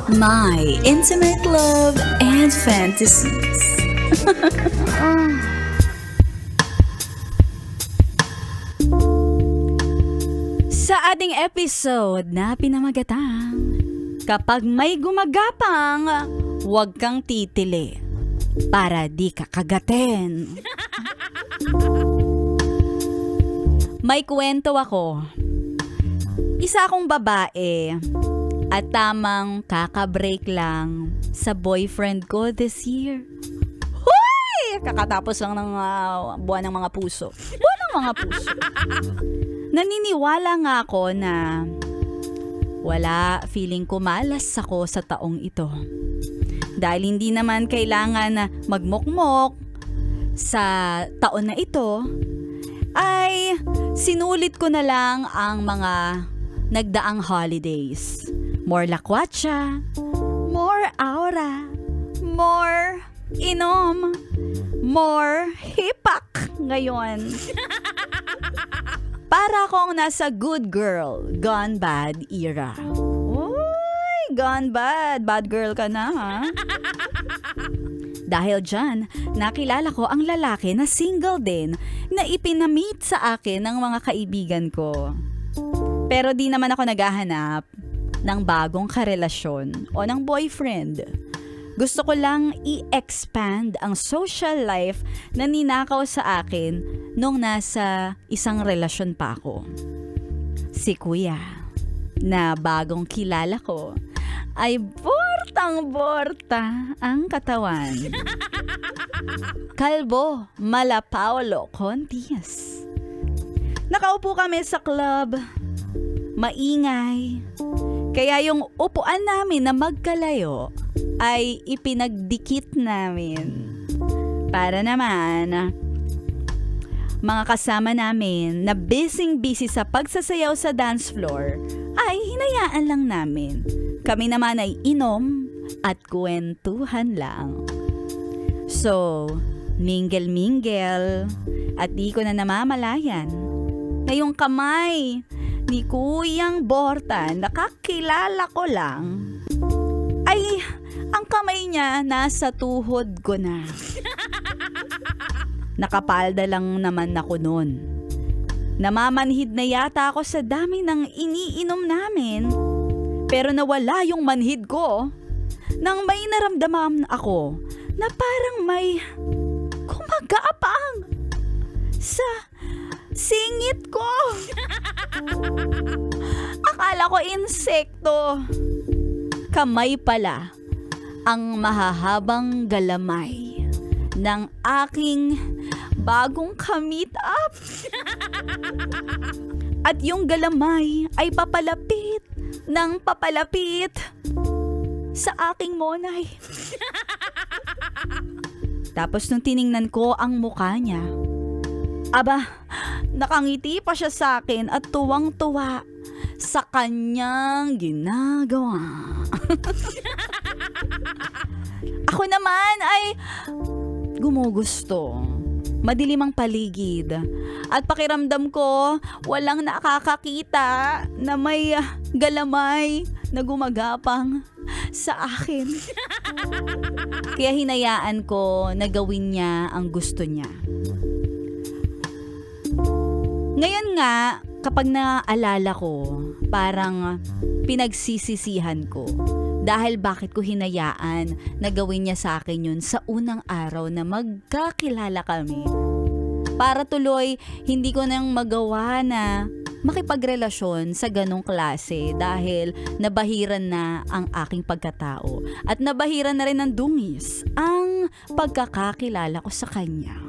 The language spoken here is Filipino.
My intimate love and fantasies. Sa ating episode na pinamagatang, kapag may gumagapang, huwag kang titili para di ka kagatin. May kwento ako. Isa akong babae at tamang kaka-break lang sa boyfriend ko this year. Hoy! Kakatapos lang ng buwan ng mga puso. Buwan ng mga puso. Naniniwala nga ako na feeling ko malas ako sa taong ito. Dahil hindi naman kailangan na magmukmok sa taon na ito, ay sinulit ko na lang ang mga nagdaang holidays. More lakwatsa, more aura, more inom, more hipak ngayon. Para akong nasa good girl, gone bad era. Uy, gone bad. Bad girl ka na, ha? Dahil dyan, nakilala ko ang lalaki na single din na ipinamit sa akin ng mga kaibigan ko. Pero di naman ako naghahanap ng bagong karelasyon o ng boyfriend. Gusto ko lang i-expand ang social life na ninakaw sa akin nung nasa isang relasyon pa ako. Si Kuya, na bagong kilala ko, ay bortang-borta ang katawan. Kalbo, malapaulo, kontis. Nakaupo kami sa club. Maingay. Kaya yung upuan namin na magkalayo ay ipinagdikit namin. Para naman, mga kasama namin na busy sa pagsasayaw sa dance floor ay hinayaan lang namin. Kami naman ay inom at kwentuhan lang. So, mingle at di ko na namamalayan na yung kamay ni Kuyang Borta, nakakilala ko lang, ay ang kamay niya nasa tuhod ko na. Nakapalda lang naman ako nun. Namamanhid na yata ako sa dami ng iniinom namin. Pero nawala yung manhid ko nang may naramdaman ako na parang may gumagapang sa singit ko. Akala ko insekto. Kamay pala ang mahahabang galamay ng aking bagong ka-meet up. At yung galamay ay papalapit sa aking monay. Tapos nung tiningnan ko ang mukha niya, aba, nakangiti pa siya sa akin at tuwang-tuwa sa kanyang ginagawa. Ako naman ay gumugusto. Madilim ang paligid. At pakiramdam ko, walang nakakakita na may galamay na gumagapang sa akin. Kaya hinayaan ko na gawin niya ang gusto niya. Ngayon nga, kapag naaalala ko, parang pinagsisisihan ko. Dahil bakit ko hinayaan na gawin niya sa akin yun sa unang araw na magkakilala kami. Para tuloy, hindi ko nang magawa na makipagrelasyon sa ganong klase dahil nabahiran na ang aking pagkatao at nabahiran na rin ng dungis ang pagkakakilala ko sa kanya.